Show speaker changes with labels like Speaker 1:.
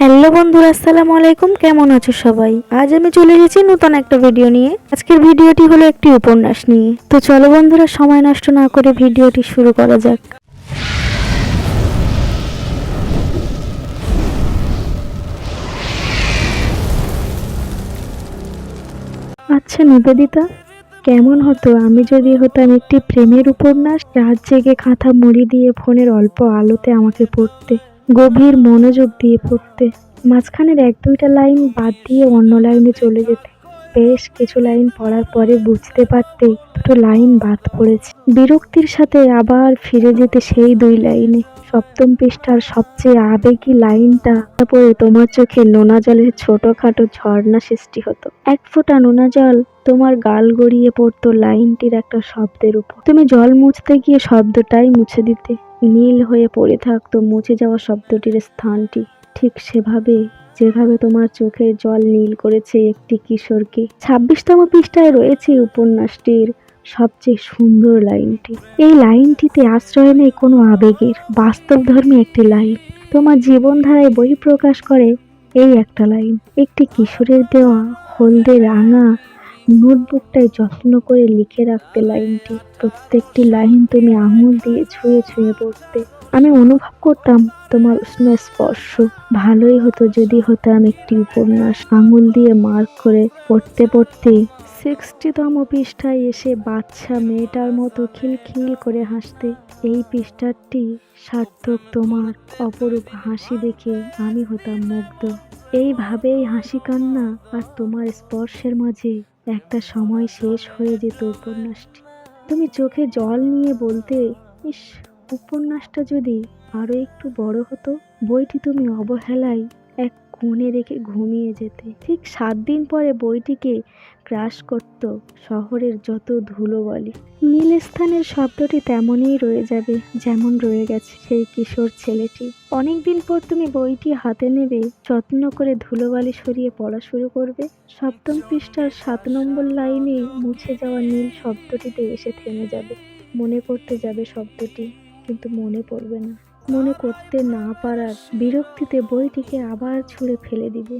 Speaker 1: Hello বন্ধুরা, আসসালামু আলাইকুম। কেমন আছো সবাই? আজ আমি চলে এসেছি নতুন একটা ভিডিও নিয়ে। আজকের ভিডিওটি হলো একটি উপন্যাস নিয়ে। তো চলো বন্ধুরা, সময় নষ্ট না করে ভিডিওটি শুরু করা যাক। আচ্ছা নিবেদিতা, কেমন হতো আমি যদি হতাম একটি প্রেমের উপন্যাস? রাত জেগে কাঁথা মুড়ি দিয়ে ফোনের অল্প আলোতে আমাকে পড়তে, গভীর মনোযোগ দিয়ে পড়তে, মাঝখানের এক দুইটা লাইন বাদ দিয়ে অন্য লাইনে চলে যেতে, বেশ কিছু লাইন পড়ার পরে বুঝতে পারতে দুটো লাইন বাদ পড়েছে, বিরক্তির সাথে আবার ফিরে যেতে সেই দুই লাইনে। সপ্তম পৃষ্ঠার সবচেয়ে আবেগী লাইনটা পড়ে তোমার চোখে নোনা জলের ছোটখাটো ঝর্ণা সৃষ্টি হতো। এক ফোঁটা নোনা জল তোমার গাল গড়িয়ে পড়তো লাইনটির একটা শব্দের উপর। তুমি জল মুছতে গিয়ে শব্দটাই মুছে দিতে, নীল হয়ে পড়ে থাকতো মুছে যাওয়া শব্দটির স্থানটি, ঠিক সেভাবে যেভাবে তোমার চোখের জল নীল করেছে একটি কিশোরকে। 26তম পৃষ্ঠায় রয়েছে উপন্যাসটির সবচেয়ে সুন্দর লাইনটি। এই লাইনটিতে আশ্রয় নেই কোনো আবেগের, বাস্তবধর্মী একটি লাইন। তোমার জীবনধারায় বহিঃপ্রকাশ করে এই একটা লাইন। একটি কিশোরের দেওয়া হলদে রাঙা নোটবুকটায় যত্ন করে লিখে রাখতে লাইনটি। প্রত্যেকটি লাইন তুমি আঙুল দিয়ে ছুঁয়ে ছুঁয়ে পড়তে। আমি অনুভব করতাম তোমার উষ্ণ স্পর্শ। ভালোই হতো যদি হতাম একটি উপন্যাস। আঙুল দিয়ে মার্ক করে পড়তে পড়তে 60তম পৃষ্ঠায় এসে বাচ্চা মেয়েটার মতো খিলখিল করে হাসতে। এই পৃষ্ঠাটি সার্থক তোমার অপরূপ হাসি দেখে আমি হতাম মুগ্ধ। এইভাবেই হাসি কান্না আর তোমার স্পর্শের মাঝে একটা সময় শেষ হয়ে যেত উপন্যাসটি। তুমি চোখে জল নিয়ে বলতে, ইস, উপন্যাসটা যদি আরো একটু বড় হতো। বইটি তুমি অবহেলায় এক কোণে রেখে ঘুমিয়ে যেতে। ঠিক 7 দিন পরে বইটিকে ক্রাশ করত শহরের যত ধুলোবালি। নীল স্থানের শব্দটি তেমনই রয়ে যাবে যেমন রয়ে গেছে সেই কিশোর ছেলেটি। অনেকদিন পর তুমি বইটি হাতে নেবে, যত্ন করে ধুলোবালি সরিয়ে পড়া শুরু করবে। 7ম পৃষ্ঠার 7 নম্বর লাইনে মুছে যাওয়া নীল শব্দটিতে এসে থেমে যাবে। মনে করতে যাবে শব্দটি, কিন্তু মনে পড়বে না। মনে করতে না পারার বিরক্তিতে বইটিকে আবার ছুঁড়ে ফেলে দিবে।